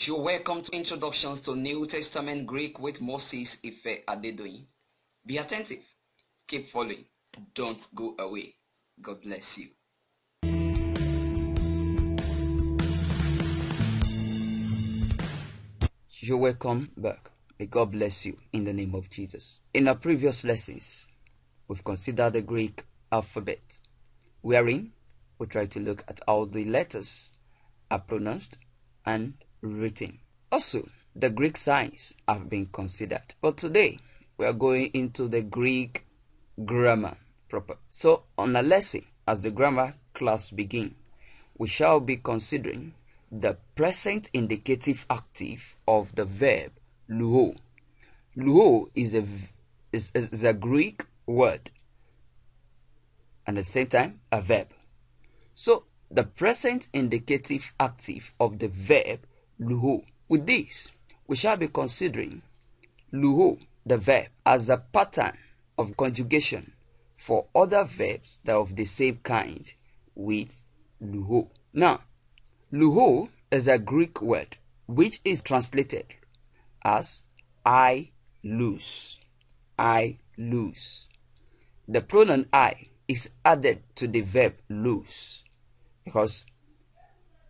You're welcome to Introductions to New Testament Greek with Moses Ife Adedoyin. Be attentive. Keep following. Don't go away. God bless you. You're welcome back. May God bless you in the name of Jesus. In our previous lessons, we've considered the Greek alphabet, wherein we try to look at how the letters are pronounced and written. Also, the Greek signs have been considered. But today, we are going into the Greek grammar proper. So, on a lesson, as the grammar class begins, we shall be considering the present indicative active of the verb luo. Luo is a Greek word and at the same time a verb. So, the present indicative active of the verb luo. With this, we shall be considering luo, the verb, as a pattern of conjugation for other verbs that are of the same kind with luo. Now, luo is a Greek word which is translated as I lose. I lose. The pronoun I is added to the verb lose because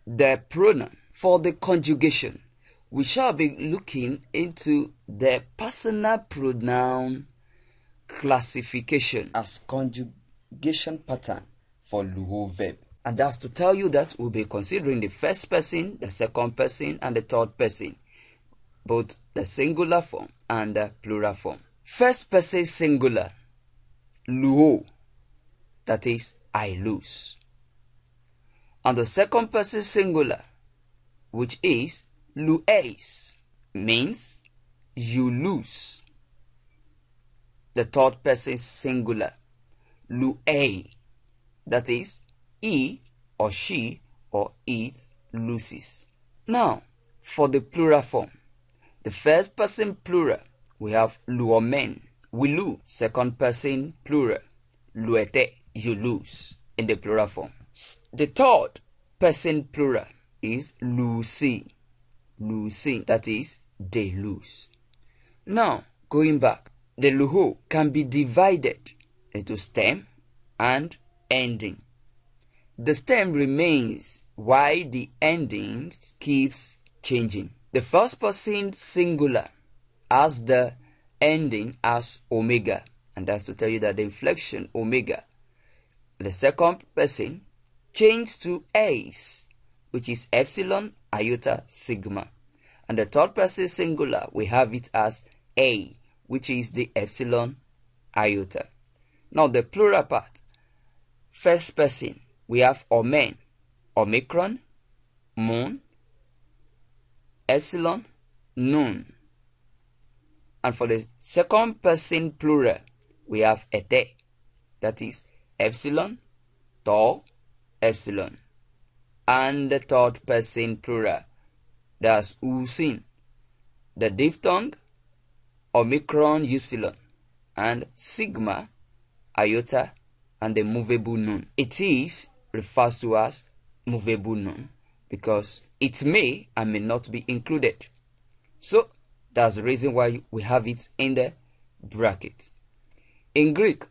the pronoun for the conjugation, we shall be looking into the personal pronoun classification as conjugation pattern for luo verb. And that's to tell you that we'll be considering the first person, the second person, and the third person, both the singular form and the plural form. First person singular, luo, that is, I lose. And the second person singular, which is lueis, means you lose. The third person singular, luei, that is, he or she or it loses. Now, for the plural form, the first person plural, we have luomen, we lose. Second person plural, luete, you lose in the plural form. The third person plural is lucy, lucy, that is, they lose. Now, going back, the luo can be divided into stem and ending. The stem remains while the ending keeps changing. The first person singular has the ending as omega, and that's to tell you that the inflection omega. The second person changed to ace, which is epsilon, iota, sigma. And the third person singular, we have it as a, which is the epsilon, iota. Now the plural part, first person, we have omen, omicron, mon, epsilon, nun. And for the second person plural, we have ete, that is epsilon, tau, epsilon. And the third person plural, that's usin, the diphthong, omicron, upsilon, and sigma, iota, and the movable nun. It is refers to as movable nun because it may and may not be included. So that's the reason why we have it in the bracket. In Greek,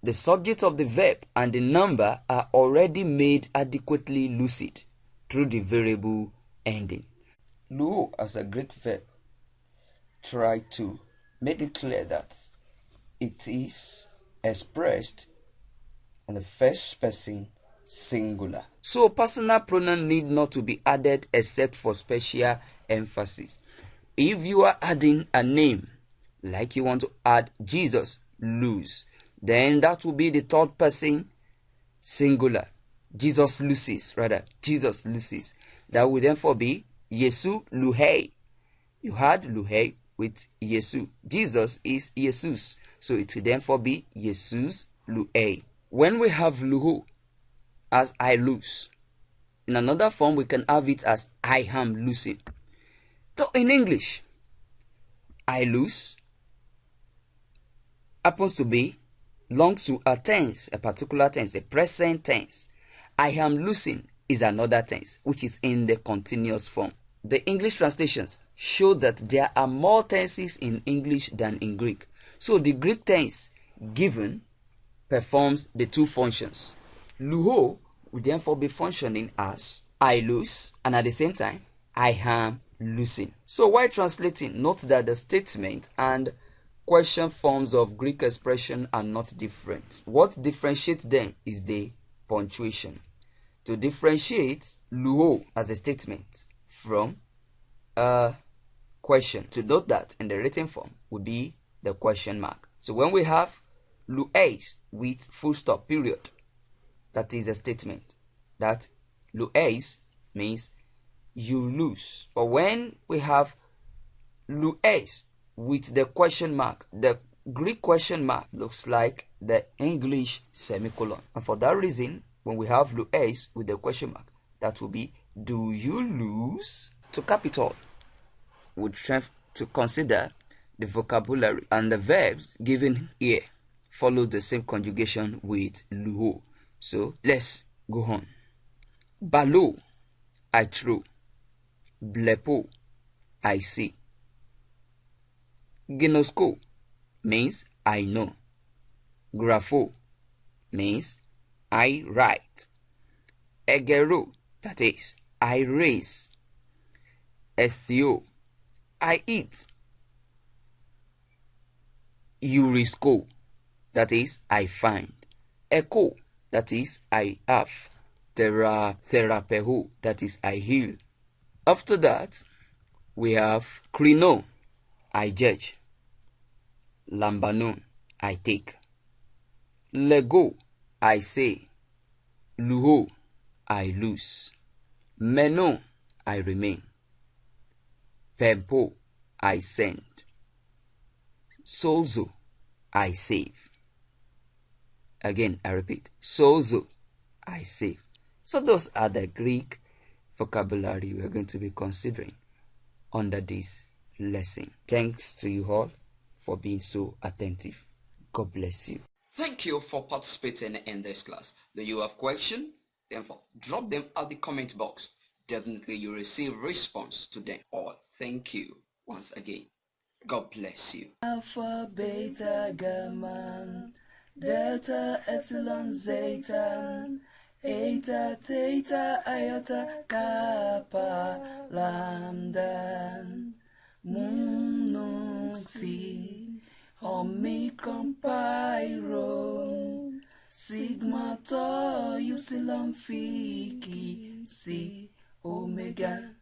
the subject of the verb and the number are already made adequately lucid through the variable ending. Luo as a Greek verb, try to make it clear that it is expressed in the first person singular. So personal pronoun need not to be added except for special emphasis. If you are adding a name, like you want to add Jesus, lose, then that will be the third person singular. Jesus loses, rather, Jesus loses. That will therefore be Yesu luhei. You had luhei with Yesu. Jesus is Jesus. So it will therefore be Jesus luhei. When we have luho as I lose, in another form we can have it as I am losing. So in English, I lose happens to be belongs to a tense, a particular tense, a present tense. I am losing is another tense, which is in the continuous form. the English translations show that there are more tenses in English than in Greek. So the Greek tense given performs the two functions. Luho will therefore be functioning as I lose, and at the same time I am losing. So while translating, note that the statement and question forms of Greek expression are not different. What differentiates them is the punctuation. To differentiate luho as a statement from a question, to note that in the written form would be the question mark. So when we have lues with full stop period, that is a statement. That lues means you lose. But when we have lues with the question mark, the Greek question mark looks like the English semicolon. And for that reason, when we have lues with the question mark, that will be do you lose? To cap it all, we have to consider the vocabulary, and the verbs given here follow the same conjugation with luho. So let's go on. Balo, I throw. Blepo, I see. Ginosko means I know. Grapho means I write. Egero, that is I raise. Estio, I eat. Eurisco, that is I find. Echo, that is I have. Therapeho, that is I heal. After that, we have Krino, I judge. Lambanon, I take. Lego, I say. Luho, I lose. Menon, I remain. Pempo, I send. Sozo, I save. Again, I repeat. Sozo, I save. So those are the Greek vocabulary we are going to be considering under this lesson. Thanks to you all for being so attentive. God bless you. Thank you for participating in this class. Do you have questions? Then drop them at the comment box. Definitely you receive response to them all. Thank you once again. God bless you. Alpha, beta, gamma, delta, epsilon, zeta, eta, theta, iota, kappa, lambda, mu, nu, xi, omicron, pi, rho, sigma, tau, upsilon, phi, chi, psi, omega.